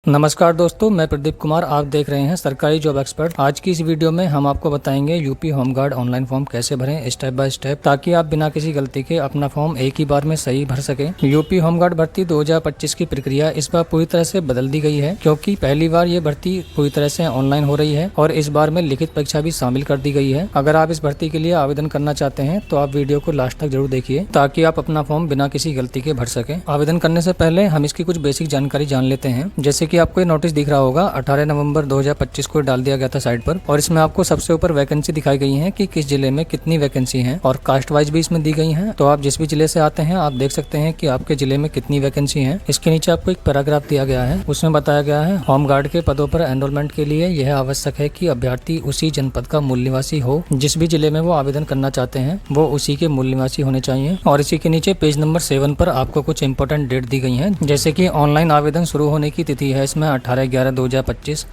नमस्कार दोस्तों, मैं प्रदीप कुमार। आप देख रहे हैं सरकारी जॉब एक्सपर्ट। आज की इस वीडियो में हम आपको बताएंगे यूपी होमगार्ड ऑनलाइन फॉर्म कैसे भरें स्टेप बाय स्टेप, ताकि आप बिना किसी गलती के अपना फॉर्म एक ही बार में सही भर सकें। यूपी होमगार्ड भर्ती 2025 की प्रक्रिया इस बार पूरी तरह से बदल दी गई है, क्योंकि पहली बार ये भर्ती पूरी तरह से ऑनलाइन हो रही है और इस बार में लिखित परीक्षा भी शामिल कर दी गई है। अगर आप इस भर्ती के लिए आवेदन करना चाहते हैं तो आप वीडियो को लास्ट तक जरूर देखिए, ताकि आप अपना फॉर्म बिना किसी गलती के भर सकें। आवेदन करने से पहले हम इसकी कुछ बेसिक जानकारी जान लेते हैं। जैसे कि आपको नोटिस दिख रहा होगा, 18 नवंबर 2025 को डाल दिया गया था साइट पर, और इसमें आपको सबसे ऊपर वैकेंसी दिखाई गई है कि किस जिले में कितनी वैकेंसी है, और कास्ट वाइज भी इसमें दी गई है। तो आप जिस भी जिले से आते हैं आप देख सकते हैं कि आपके जिले में कितनी वैकेंसी है। इसके नीचे आपको एक पैराग्राफ दिया गया है, उसमें बताया गया है होमगार्ड के पदों पर एनरोलमेंट के लिए यह आवश्यक है कि अभ्यर्थी उसी जनपद का मूल निवासी हो। जिस भी जिले में वो आवेदन करना चाहते हैं वो उसी के मूल निवासी होने चाहिए। और इसी के नीचे पेज नंबर 7 पर आपको कुछ इंपोर्टेंट डेट दी गई है, जैसे कि ऑनलाइन आवेदन शुरू होने की तिथि है इसमें 18/11/2025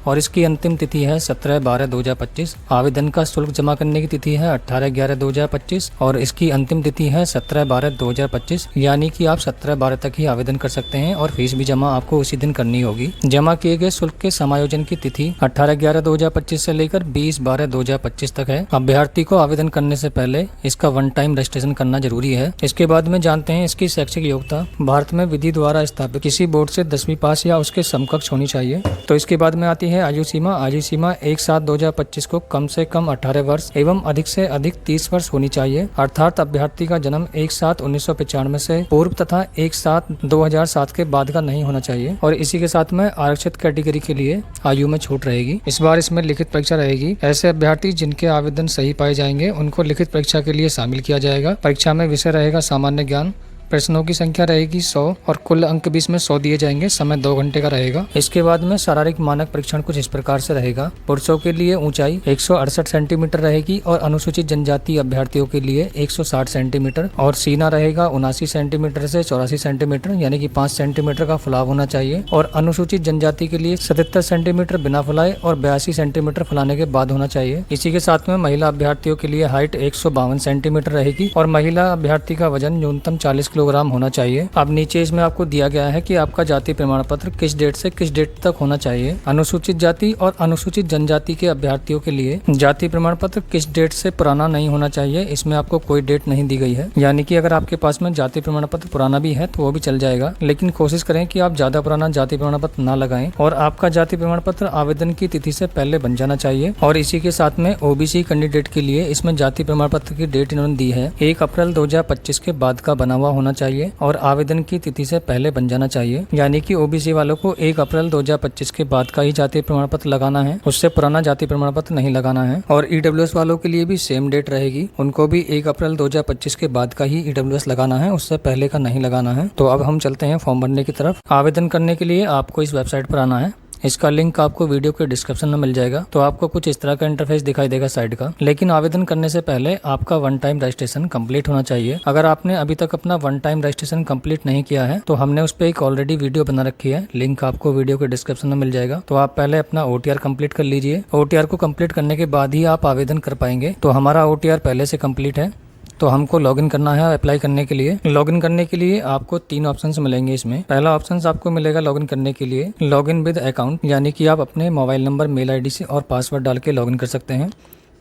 और इसकी अंतिम तिथि है 17/12/2025। आवेदन का शुल्क जमा करने की तिथि है 18/11/2025 और इसकी अंतिम तिथि है 17/12/2025, यानी कि आप 17/12 तक ही आवेदन कर सकते हैं और फीस भी जमा आपको उसी दिन करनी होगी। जमा किए गए शुल्क के समायोजन की तिथि 18/11/2025 से लेकर 20/12/2025 तक है। अभ्यर्थी को आवेदन करने से पहले इसका वन टाइम रजिस्ट्रेशन करना जरूरी है। इसके बाद में जानते हैं इसकी शैक्षिक योग्यता। भारत में विधि द्वारा स्थापित किसी बोर्ड से 10वीं पास या उसके समकक्ष होनी चाहिए। तो इसके बाद में आती है आयु सीमा। आयु सीमा 1/7/2025 को कम से कम 18 वर्ष एवं अधिक से अधिक 30 वर्ष होनी चाहिए, अर्थात अभ्यर्थी का जन्म 1/7/1995 से पूर्व तथा 1/7/2007 के बाद का नहीं होना चाहिए। और इसी के साथ में आरक्षित कैटेगरी के लिए आयु में छूट रहेगी। इस बार इसमें लिखित परीक्षा रहेगी। ऐसे अभ्यर्थी जिनके आवेदन सही पाए जाएंगे उनको लिखित परीक्षा के लिए शामिल किया जाएगा। परीक्षा में विषय रहेगा सामान्य ज्ञान। प्रश्नों की संख्या रहेगी 100 और कुल अंक भी इसमें 100 दिए जाएंगे। समय 2 घंटे का रहेगा। इसके बाद में शारीरिक मानक परीक्षण कुछ इस प्रकार से रहेगा। पुरुषों के लिए ऊंचाई 168 सेंटीमीटर रहेगी और अनुसूचित जनजाति अभ्यर्थियों के लिए 160 सेंटीमीटर, और सीना रहेगा 79 सेंटीमीटर से 84 सेंटीमीटर, यानी कि 5 सेंटीमीटर का फुलाव होना चाहिए। और अनुसूचित जनजाति के लिए 77 सेंटीमीटर बिना फुलाए और 82 सेंटीमीटर फुलाने के बाद होना चाहिए। इसी के साथ में महिला अभ्यर्थियों के लिए हाइट 152 सेंटीमीटर रहेगी और महिला अभ्यर्थी का वजन न्यूनतम 40 किलोग्राम होना चाहिए। अब नीचे इसमें आपको दिया गया है कि आपका जाति प्रमाण पत्र किस डेट से किस डेट तक होना चाहिए। अनुसूचित जाति और अनुसूचित जनजाति के अभ्यर्थियों के लिए जाति प्रमाण पत्र किस डेट से पुराना नहीं होना चाहिए। इसमें आपको कोई डेट नहीं दी गई है, यानी कि अगर आपके पास में जाति प्रमाण पत्र पुराना भी है तो वो भी चल जाएगा, लेकिन कोशिश करें कि आप ज्यादा पुराना जाति प्रमाण पत्र ना लगाएं। और आपका जाति प्रमाण पत्र आवेदन की तिथि से पहले बन जाना चाहिए। और इसी के साथ में ओबीसी कैंडिडेट के लिए इसमें जाति प्रमाण पत्र की डेट इन्होंने दी है 1 अप्रैल 2025 के बाद का बना हुआ होना चाहिए और आवेदन की तिथि से पहले बन जाना चाहिए, यानी कि ओबीसी वालों को 1 अप्रैल 2025 के बाद का ही जाति प्रमाण पत्र लगाना है, उससे पुराना जाति प्रमाण पत्र नहीं लगाना है। और ईडब्ल्यूएस वालों के लिए भी सेम डेट रहेगी, उनको भी 1 अप्रैल 2025 के बाद का ही ईडब्ल्यूएस लगाना है, उससे पहले का नहीं लगाना है। तो अब हम चलते हैं फॉर्म भरने की तरफ। आवेदन करने के लिए आपको इस वेबसाइट पर आना है। इसका लिंक आपको वीडियो के डिस्क्रिप्शन में मिल जाएगा। तो आपको कुछ इस तरह का इंटरफेस दिखाई देगा साइट का, लेकिन आवेदन करने से पहले आपका वन टाइम रजिस्ट्रेशन कंप्लीट होना चाहिए। अगर आपने अभी तक अपना वन टाइम रजिस्ट्रेशन कंप्लीट नहीं किया है तो हमने उस पर एक ऑलरेडी वीडियो बना रखी है, लिंक आपको वीडियो के डिस्क्रिप्शन में मिल जाएगा। तो आप पहले अपना OTR कंप्लीट कर लीजिए। OTR को कंप्लीट करने के बाद ही आप आवेदन कर पाएंगे। तो हमारा OTR पहले से कंप्लीट है, तो हमको लॉगिन करना है अप्लाई करने के लिए। लॉगिन करने के लिए आपको 3 ऑप्शंस मिलेंगे इसमें। पहला ऑप्शन आपको मिलेगा लॉगिन करने के लिए लॉगिन विद अकाउंट, यानी कि आप अपने मोबाइल नंबर, मेल आईडी से और पासवर्ड डाल के लॉगिन कर सकते हैं।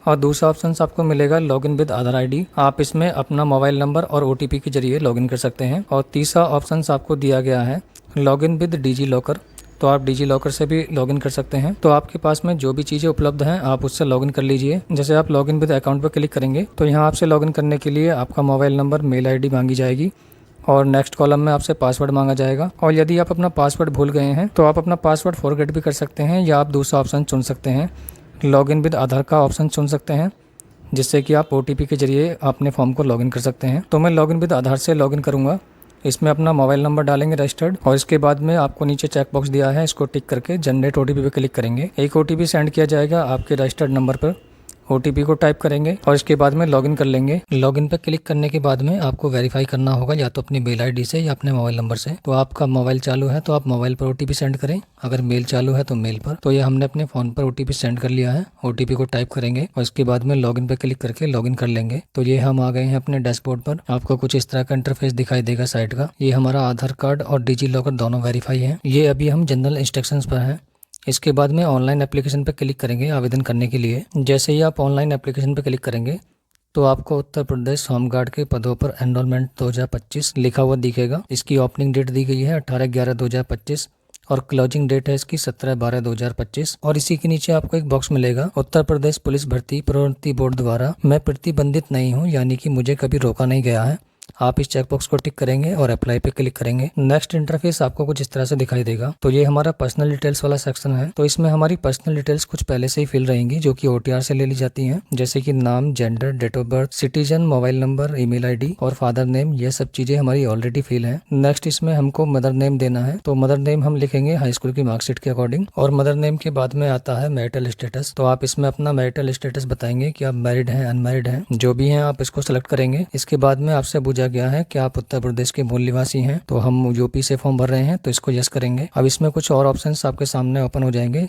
और दूसरा ऑप्शन आपको मिलेगा लॉगिन विद आधार आईडी, आप इसमें अपना मोबाइल नंबर और OTP के जरिए लॉगिन कर सकते हैं। और तीसरा ऑप्शन आपको दिया गया है लॉगिन विद डिजी लॉकर, तो आप डिजी लॉकर से भी लॉगिन कर सकते हैं। तो आपके पास में जो भी चीज़ें उपलब्ध हैं आप उससे लॉगिन कर लीजिए। जैसे आप लॉगिन विद अकाउंट पर क्लिक करेंगे तो यहाँ आपसे लॉगिन करने के लिए आपका मोबाइल नंबर, मेल आईडी मांगी जाएगी और नेक्स्ट कॉलम में आपसे पासवर्ड मांगा जाएगा। और यदि आप अपना पासवर्ड भूल गए हैं तो आप अपना पासवर्ड फॉरगेट भी कर सकते हैं, या आप दूसरा ऑप्शन चुन सकते हैं लॉगिन विद आधार का ऑप्शन चुन सकते हैं, जिससे कि आप OTP के जरिए अपने फॉर्म को लॉगिन कर सकते हैं। तो मैं लॉगिन विद आधार से लॉगिन करूँगा। इसमें अपना मोबाइल नंबर डालेंगे रजिस्टर्ड, और इसके बाद में आपको नीचे चेक बॉक्स दिया है, इसको टिक करके जनरेट OTP पे क्लिक करेंगे। एक OTP सेंड किया जाएगा आपके रजिस्टर्ड नंबर पर। OTP को टाइप करेंगे और इसके बाद में लॉगिन कर लेंगे। लॉगिन पे क्लिक करने के बाद में आपको वेरीफाई करना होगा या तो अपनी मेल ID से या अपने मोबाइल नंबर से। तो आपका मोबाइल चालू है तो आप मोबाइल पर OTP सेंड करें, अगर मेल चालू है तो मेल पर। तो ये हमने अपने फ़ोन पर OTP सेंड कर लिया है। OTP को टाइप करेंगे और इसके बाद में लॉगिन पे क्लिक करके लॉगिन कर लेंगे। तो ये हम आ गए हैं अपने डैशबोर्ड पर। आपको कुछ इस तरह का इंटरफेस दिखाई देगा साइट का। ये हमारा आधार कार्ड और डिजी लॉकर दोनों वेरीफाई है। ये अभी हम जनरल इंस्ट्रक्शंस पर हैं। इसके बाद में ऑनलाइन एप्लीकेशन पर क्लिक करेंगे आवेदन करने के लिए। जैसे ही आप ऑनलाइन एप्लीकेशन पर क्लिक करेंगे तो आपको उत्तर प्रदेश होमगार्ड के पदों पर एनरोलमेंट 2025 लिखा हुआ दिखेगा। इसकी ओपनिंग डेट दी गई है 18/11/2025 और क्लोजिंग डेट है इसकी 17/12/2025। और इसी के नीचे आपको एक बॉक्स मिलेगा, उत्तर प्रदेश पुलिस भर्ती प्रोन्नति बोर्ड द्वारा मैं प्रतिबंधित नहीं हूँ, यानी कि मुझे कभी रोका नहीं गया है। आप इस चेकबॉक्स को टिक करेंगे और अप्लाई पे क्लिक करेंगे। नेक्स्ट इंटरफेस आपको कुछ इस तरह से दिखाई देगा। तो ये हमारा पर्सनल डिटेल्स वाला सेक्शन है। तो इसमें हमारी पर्सनल डिटेल्स कुछ पहले से ही फिल रहेंगी जो कि OTR से ले ली जाती हैं, जैसे कि नाम, gender, date of birth, citizen, mobile number, email ID और फादर नेम। ये सब चीजें हमारी ऑलरेडी फिल है। नेक्स्ट इसमें हमको मदर नेम देना है। तो मदर नेम हम लिखेंगे हाई स्कूल की मार्कशीट के अकॉर्डिंग। और मदर नेम के बाद में आता है मैरिटल स्टेटस। तो आप इसमें अपना मैरिटल स्टेटस बताएंगे कि आप मैरिड हैं, अनमैरिड हैं, जो भी हैं आप इसको सेलेक्ट करेंगे। इसके बाद में आपसे पूछा गया है कि आप उत्तर प्रदेश के मूल निवासी हैं। तो हम UP से फॉर्म भर रहे हैं तो इसको यस करेंगे। अब इसमें कुछ और ऑप्शंस आपके सामने ओपन हो जाएंगे,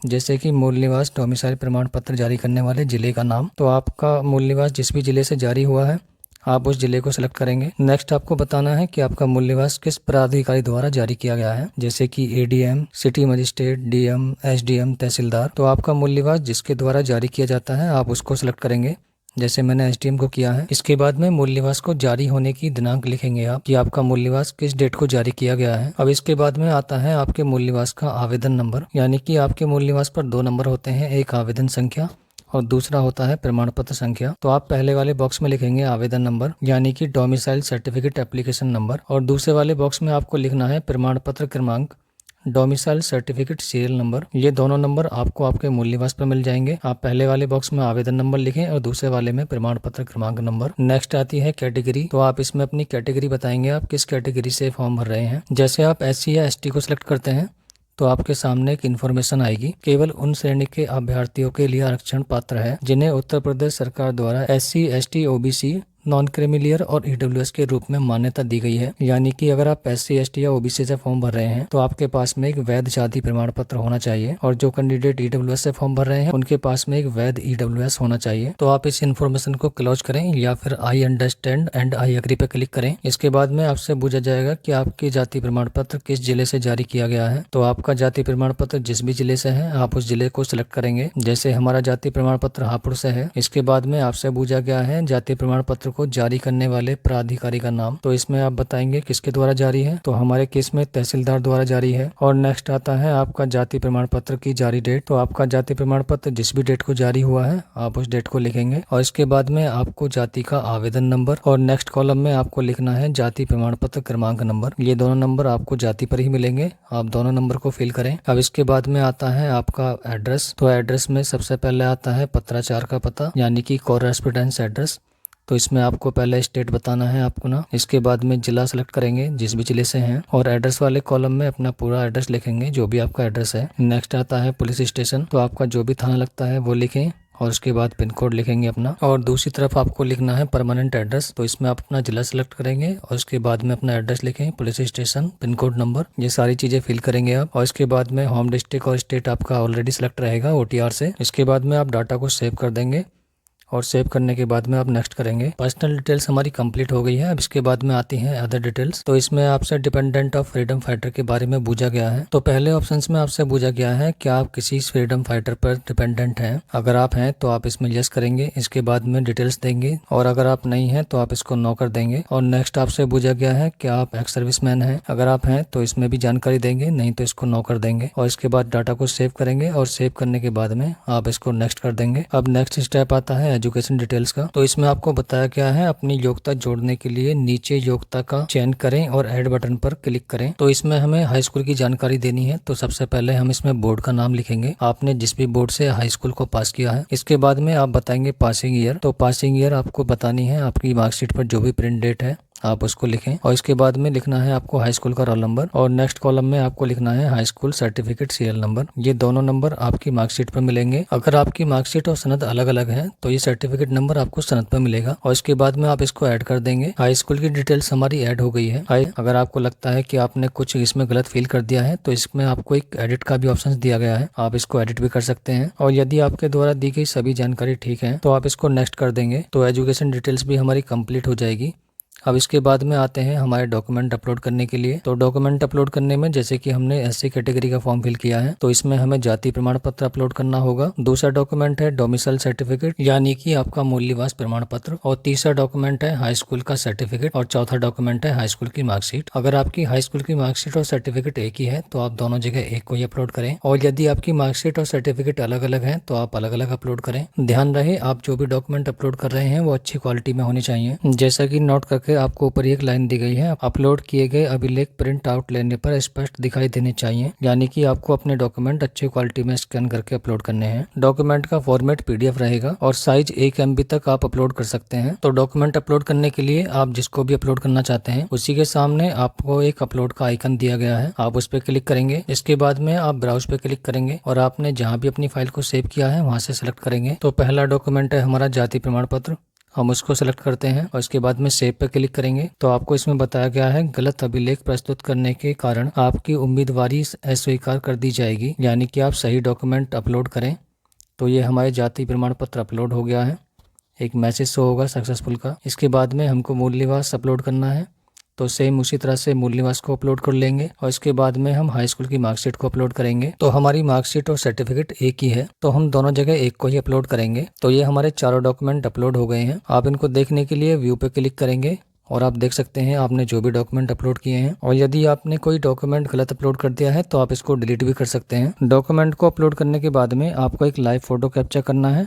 जैसे कि मूल निवास डोमिसाइल प्रमाण पत्र जारी करने वाले जिले का नाम। तो आपका मूल निवास जिस भी जिले से जारी हुआ है आप उस जिले को सिलेक्ट करेंगे। नेक्स्ट आपको बताना है कि आपका मूल निवास किस प्राधिकारी द्वारा जारी किया गया है, जैसे कि ADM, city magistrate, DM, SDM, तहसीलदार। तो आपका मूल निवास जिसके द्वारा जारी किया जाता है आप उसको सिलेक्ट करेंगे, जैसे मैंने SDM को किया है। इसके बाद में मूल निवास को जारी होने की दिनांक लिखेंगे आप कि आपका मूल निवास किस डेट को जारी किया गया है। अब इसके बाद में आता है आपके मूल निवास का आवेदन नंबर, यानी कि आपके मूल निवास पर 2 नंबर होते हैं, एक आवेदन संख्या और दूसरा होता है प्रमाण पत्र संख्या। तो आप पहले वाले बॉक्स में लिखेंगे आवेदन नंबर, यानी कि डोमिसाइल सर्टिफिकेट एप्लीकेशन नंबर, और दूसरे वाले बॉक्स में आपको लिखना है प्रमाण पत्र क्रमांक, डोमिसाइल सर्टिफिकेट सीरियल नंबर। ये दोनों नंबर आपको आपके मूल निवास पर मिल जाएंगे। आप पहले वाले बॉक्स में आवेदन नंबर लिखें और दूसरे वाले में प्रमाण पत्र क्रमांक नंबर। नेक्स्ट आती है कैटेगरी। तो आप इसमें अपनी कैटेगरी बताएंगे, आप किस कैटेगरी से फॉर्म भर रहे हैं। जैसे आप SC या ST को सिलेक्ट करते हैं तो आपके सामने एक इन्फॉर्मेशन आएगी, केवल उन श्रेणी के अभ्यर्थियों के लिए आरक्षण पात्र है जिन्हें उत्तर प्रदेश सरकार द्वारा SC, ST, OBC, non creamy layer और EWS के रूप में मान्यता दी गई है। यानी कि अगर आप SC, ST या OBC से फॉर्म भर रहे हैं तो आपके पास में एक वैध जाति प्रमाण पत्र होना चाहिए, और जो कैंडिडेट EWS से फॉर्म भर रहे हैं उनके पास में एक वैध EWS होना चाहिए। तो आप इस इन्फॉर्मेशन को क्लोज करें या फिर I understand and I agree पे क्लिक करें। इसके बाद में आपसे पूछा जाएगा कि आपके जाति प्रमाण पत्र किस जिले से जारी किया गया है। तो आपका जाति प्रमाण पत्र जिस भी जिले से है आप उस जिले को सिलेक्ट करेंगे। जैसे हमारा जाति प्रमाण पत्र हापुड़ से है। इसके बाद में आपसे पूछा गया है जाति प्रमाण पत्र को जारी करने वाले प्राधिकारी का नाम। तो इसमें आप बताएंगे किसके द्वारा जारी है। तो हमारे केस में तहसीलदार द्वारा जारी है। और नेक्स्ट आता है आपका जाति प्रमाण पत्र की जारी डेट। तो आपका जाति प्रमाण पत्र जिस भी डेट को जारी हुआ है आप उस डेट को लिखेंगे। और इसके बाद में आपको जाति का आवेदन नंबर, और नेक्स्ट कॉलम में आपको लिखना है जाति प्रमाण पत्र क्रमांक नंबर। ये दोनों नंबर आपको जाति पर ही मिलेंगे, आप दोनों नंबर को फिल करें। अब इसके बाद में आता है आपका एड्रेस। तो एड्रेस में सबसे पहले आता है पत्राचार का पता, यानी कि कॉरेस्पोंडेंस एड्रेस। तो इसमें आपको पहले स्टेट बताना है आपको ना। इसके बाद में जिला सेलेक्ट करेंगे जिस भी जिले से हैं, और एड्रेस वाले कॉलम में अपना पूरा एड्रेस लिखेंगे जो भी आपका एड्रेस है। नेक्स्ट आता है पुलिस स्टेशन। तो आपका जो भी थाना लगता है वो लिखें, और उसके बाद पिन कोड लिखेंगे अपना। और दूसरी तरफ आपको लिखना है परमानेंट एड्रेस। तो इसमें आप अपना जिला सेलेक्ट करेंगे और उसके बाद में अपना एड्रेस लिखें, police station, pin code number, ये सारी चीजें फिल करेंगे आप। और इसके बाद में होम डिस्ट्रिक्ट और स्टेट आपका ऑलरेडी सेलेक्ट रहेगा OTR से। इसके बाद में आप डाटा को सेव कर देंगे, और सेव करने के बाद में आप नेक्स्ट करेंगे। पर्सनल डिटेल्स हमारी कंप्लीट हो गई है। अब इसके बाद में आती हैं अदर डिटेल्स। तो इसमें आपसे डिपेंडेंट ऑफ फ्रीडम फाइटर के बारे में पूछा गया है। तो पहले ऑप्शंस में आपसे पूछा गया है कि आप किसी फ्रीडम फाइटर पर डिपेंडेंट हैं। अगर आप हैं तो आप इसमें यस करेंगे, इसके बाद में डिटेल्स देंगे, और अगर आप नहीं हैं तो आप इसको नो कर देंगे। और नेक्स्ट आपसे पूछा गया है कि आप एक्स सर्विसमैन हैं। अगर आप हैं तो इसमें भी जानकारी देंगे, नहीं तो इसको नो कर देंगे। और इसके बाद डाटा को सेव करेंगे, और सेव करने के बाद में आप इसको नेक्स्ट कर देंगे। अब नेक्स्ट स्टेप आता है एजुकेशन डिटेल्स का। तो इसमें आपको बताया गया है अपनी योग्यता जोड़ने के लिए नीचे योग्यता का चयन करें और ऐड बटन पर क्लिक करें। तो इसमें हमें हाई स्कूल की जानकारी देनी है। तो सबसे पहले हम इसमें बोर्ड का नाम लिखेंगे, आपने जिस भी बोर्ड से हाई स्कूल को पास किया है। इसके बाद में आप बताएंगे पासिंग ईयर। तो पासिंग ईयर आपको बतानी है आपकी मार्कशीट पर जो भी प्रिंट डेट है आप उसको लिखें और इसके बाद में लिखना है आपको हाई स्कूल का रोल नंबर और नेक्स्ट कॉलम में आपको लिखना है high school certificate serial number. ये दोनों नंबर आपकी मार्कशीट पर मिलेंगे। अगर आपकी मार्कशीट और सनद अलग अलग है तो ये सर्टिफिकेट नंबर आपको सनद पर मिलेगा और इसके बाद में आप इसको ऐड कर देंगे। हाई स्कूल की डिटेल्स हमारी ऐड हो गई है। अगर आपको लगता है कि आपने कुछ इसमें गलत फिल कर दिया है तो इसमें आपको एक एडिट का भी ऑप्शन दिया गया है, आप इसको एडिट भी कर सकते हैं। और यदि आपके द्वारा दी गई सभी जानकारी ठीक है तो आप इसको नेक्स्ट कर देंगे तो एजुकेशन डिटेल्स भी हमारी कंप्लीट हो जाएगी। अब इसके बाद में आते हैं हमारे डॉक्यूमेंट अपलोड करने के लिए। तो डॉक्यूमेंट अपलोड करने में जैसे कि हमने एससी कैटेगरी का फॉर्म फिल किया है तो इसमें हमें जाति प्रमाण पत्र अपलोड करना होगा। दूसरा डॉक्यूमेंट है डोमिसाइल सर्टिफिकेट यानी कि आपका मूल निवास प्रमाण पत्र और तीसरा डॉक्यूमेंट है हाई स्कूल का सर्टिफिकेट और चौथा डॉक्यूमेंट है हाई स्कूल की मार्कशीट। अगर आपकी हाई स्कूल की मार्कशीट और सर्टिफिकेट एक ही है तो आप दोनों जगह एक को ही अपलोड करें और यदि आपकी मार्कशीट और सर्टिफिकेट अलग अलग है तो आप अलग अलग अपलोड करें। ध्यान रहे आप जो भी डॉक्यूमेंट अपलोड कर रहे हैं वो अच्छी क्वालिटी में होनी चाहिए। जैसा कि नोट करके आपको ऊपर एक लाइन दी गई है, अपलोड किए गए अभिलेख प्रिंट आउट लेने पर स्पष्ट दिखाई देने चाहिए, यानी कि आपको अपने डॉक्यूमेंट अच्छी क्वालिटी में स्कैन करके अपलोड करने हैं। डॉक्यूमेंट का फॉर्मेट पीडीएफ रहेगा और साइज 1 MB तक आप अपलोड कर सकते हैं। तो डॉक्यूमेंट अपलोड करने के लिए आप जिसको भी अपलोड करना चाहते हैं उसी के सामने आपको एक अपलोड का आइकन दिया गया है, आप उस पर क्लिक करेंगे। इसके बाद में आप ब्राउज पे क्लिक करेंगे और आपने जहाँ भी अपनी फाइल को सेव किया है वहाँ से सेलेक्ट करेंगे। तो पहला डॉक्यूमेंट है हमारा जाति प्रमाण पत्र, हम उसको सेलेक्ट करते हैं और इसके बाद में सेव पे क्लिक करेंगे। तो आपको इसमें बताया गया है गलत अभिलेख प्रस्तुत करने के कारण आपकी उम्मीदवारी अस्वीकार कर दी जाएगी, यानी कि आप सही डॉक्यूमेंट अपलोड करें। तो ये हमारे जाति प्रमाण पत्र अपलोड हो गया है, एक मैसेज शो होगा सक्सेसफुल का। इसके बाद में हमको मूल निवास अपलोड करना है तो सेम उसी तरह से मूल निवास को अपलोड कर लेंगे और इसके बाद में हम हाई स्कूल की मार्कशीट को अपलोड करेंगे। तो हमारी मार्कशीट और सर्टिफिकेट एक ही है तो हम दोनों जगह एक को ही अपलोड करेंगे। तो ये हमारे चारों डॉक्यूमेंट अपलोड हो गए हैं। आप इनको देखने के लिए व्यू पे क्लिक करेंगे और आप देख सकते हैं आपने जो भी डॉक्यूमेंट अपलोड किए हैं। और यदि आपने कोई डॉक्यूमेंट गलत अपलोड कर दिया है तो आप इसको डिलीट भी कर सकते हैं। डॉक्यूमेंट को अपलोड करने के बाद में आपको एक लाइव फोटो कैप्चर करना है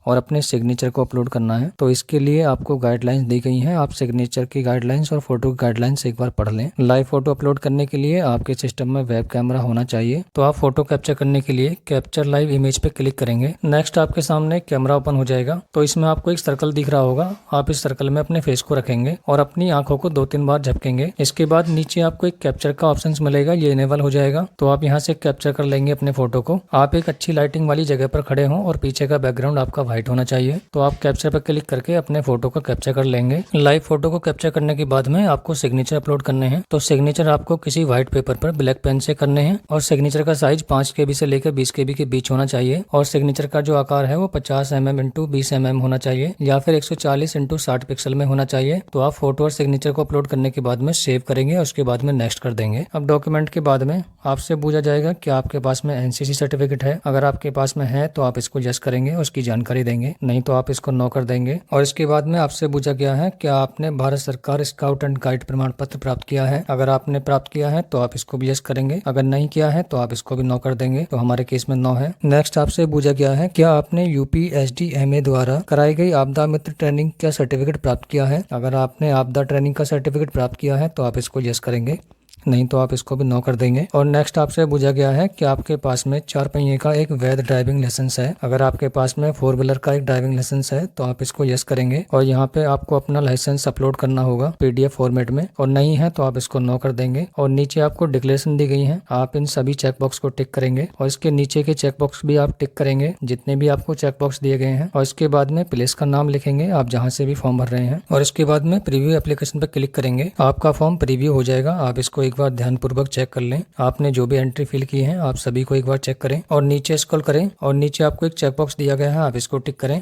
और अपने सिग्नेचर को अपलोड करना है। तो इसके लिए आपको गाइडलाइंस दी गई हैं, आप सिग्नेचर की गाइडलाइंस और फोटो की गाइडलाइंस एक बार पढ़ लें। लाइव फोटो अपलोड करने के लिए आपके सिस्टम में वेब कैमरा होना चाहिए। तो आप फोटो कैप्चर करने के लिए कैप्चर लाइव इमेज पे क्लिक करेंगे। नेक्स्ट आपके सामने कैमरा ओपन हो जाएगा। तो इसमें आपको एक सर्कल दिख रहा होगा, आप इस सर्कल में अपने फेस को रखेंगे और अपनी आंखों को 2-3 बार झपकेंगे। इसके बाद नीचे आपको एक कैप्चर का ऑप्शन मिलेगा, ये इनेबल हो जाएगा। तो आप यहाँ से कैप्चर कर लेंगे अपने फोटो को। आप एक अच्छी लाइटिंग वाली जगह पर खड़े हों और पीछे का बैकग्राउंड आपका व्हाइट होना चाहिए। तो आप कैप्चर पर क्लिक करके अपने फोटो को कैप्चर कर लेंगे। लाइव फोटो को कैप्चर करने के बाद में आपको सिग्नेचर अपलोड करने हैं। तो सिग्नेचर आपको किसी व्हाइट पेपर पर ब्लैक पेन से करने हैं और सिग्नेचर का साइज 5 KB से लेकर 20 KB के बीच होना चाहिए और सिग्नेचर का जो आकार है वो 50 mm × 20 mm होना चाहिए या फिर 140 × 60 पिक्सल में होना चाहिए। तो आप फोटो और सिग्नेचर को अपलोड करने के बाद में सेव करेंगे और उसके बाद में नेक्स्ट कर देंगे। अब डॉक्यूमेंट के बाद में आपसे पूछा जाएगा कि आपके पास में NCC सर्टिफिकेट है। अगर आपके पास में है तो आप इसको यस करेंगे, उसकी जानकारी देंगे, नहीं तो आप इसको नो कर देंगे। और इसके बाद में आपसे पूछा गया है क्या आपने भारत सरकार स्काउट एंड गाइड प्रमाण पत्र प्राप्त किया है। अगर आपने प्राप्त किया है तो आप इसको भी यस करेंगे, अगर नहीं किया है तो आप इसको भी नो कर देंगे। तो हमारे केस में नो है। नेक्स्ट आपसे पूछा गया है क्या आपने UPSDMA द्वारा कराई गई आपदा मित्र ट्रेनिंग का सर्टिफिकेट प्राप्त किया है। अगर आपने आपदा ट्रेनिंग का सर्टिफिकेट प्राप्त किया है तो आप इसको यस करेंगे, नहीं तो आप इसको भी नो कर देंगे। और नेक्स्ट आपसे पूछा गया है कि आपके पास में 4 पहिए का एक वैध ड्राइविंग लाइसेंस है। अगर आपके पास में 4 व्हीलर का एक ड्राइविंग लाइसेंस है तो आप इसको यस करेंगे और यहाँ पे आपको अपना लाइसेंस अपलोड करना होगा PDF फॉर्मेट में, और नहीं है तो आप इसको नो कर देंगे। और नीचे आपको डिक्लेरेशन दी गई है, आप इन सभी चेकबॉक्स को टिक करेंगे और इसके नीचे के चेकबॉक्स भी आप टिक करेंगे जितने भी आपको चेकबॉक्स दिए गए हैं। और इसके बाद में प्लेस का नाम लिखेंगे आप जहाँ से भी फॉर्म भर रहे हैं और इसके बाद में प्रीव्यू एप्लीकेशन पर क्लिक करेंगे। आपका फॉर्म प्रीव्यू हो जाएगा। आप इसको एक बार ध्यानपूर्वक चेक कर लें। आपने जो भी एंट्री फिल की है आप सभी को एक बार चेक करें और नीचे स्क्रॉल करें और नीचे आपको एक चेकबॉक्स दिया गया है, आप इसको टिक करें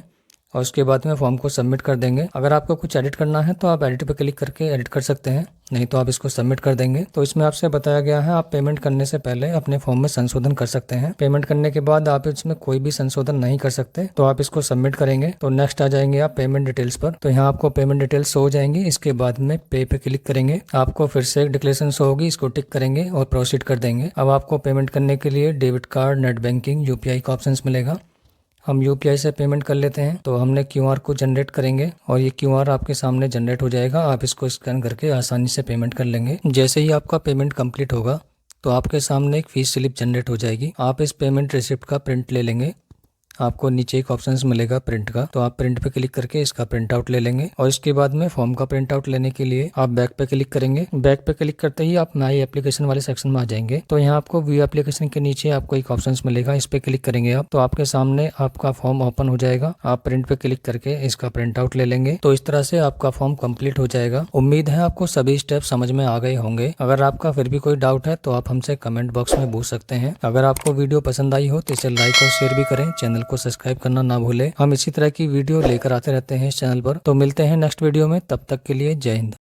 और उसके बाद में फॉर्म को सबमिट कर देंगे। अगर आपको कुछ एडिट करना है तो आप एडिट पे क्लिक करके एडिट कर सकते हैं, नहीं तो आप इसको सबमिट कर देंगे। तो इसमें आपसे बताया गया है आप पेमेंट करने से पहले अपने फॉर्म में संशोधन कर सकते हैं। पेमेंट करने के बाद आप इसमें कोई भी संशोधन नहीं कर सकते। तो आप इसको सबमिट करेंगे तो नेक्स्ट आ जाएंगे आप पेमेंट डिटेल्स पर। तो यहाँ आपको पेमेंट डिटेल्स शो हो जाएंगी। इसके बाद में पे पे क्लिक करेंगे, आपको फिर से एक डिक्लेरेशन शो होगी, इसको टिक करेंगे और प्रोसीड कर देंगे। अब आपको पेमेंट करने के लिए debit card, net banking, UPI का ऑप्शन मिलेगा। हम UPI से पेमेंट कर लेते हैं। तो हमने QR को जनरेट करेंगे और ये QR आपके सामने जनरेट हो जाएगा। आप इसको स्कैन करके आसानी से पेमेंट कर लेंगे। जैसे ही आपका पेमेंट कंप्लीट होगा तो आपके सामने एक फीस स्लिप जनरेट हो जाएगी। आप इस पेमेंट रिसिप्ट का प्रिंट ले लेंगे। आपको नीचे एक ऑप्शन मिलेगा प्रिंट का, तो आप प्रिंट पे क्लिक करके इसका प्रिंट आउट ले लेंगे। और इसके बाद में फॉर्म का प्रिंट आउट लेने के लिए आप बैक पे क्लिक करेंगे। बैक पे क्लिक करते ही आप माई एप्लीकेशन वाले सेक्शन में आ जाएंगे। तो यहाँ आपको व्यू एप्लीकेशन के नीचे आपको एक ऑप्शन मिलेगा, इस पे क्लिक करेंगे आप, तो आपके सामने आपका फॉर्म ओपन हो जाएगा। आप प्रिंट पे क्लिक करके इसका प्रिंट आउट ले लेंगे। तो इस तरह से आपका फॉर्म कंप्लीट हो जाएगा। उम्मीद है आपको सभी स्टेप समझ में आ गए होंगे। अगर आपका फिर भी कोई डाउट है तो आप हमसे कमेंट बॉक्स में पूछ सकते हैं। अगर आपको वीडियो पसंद आई हो तो इसे लाइक और शेयर भी करें। चैनल को सब्सक्राइब करना ना भूलें। हम इसी तरह की वीडियो लेकर आते रहते हैं इस चैनल पर। तो मिलते हैं नेक्स्ट वीडियो में, तब तक के लिए जय हिंद।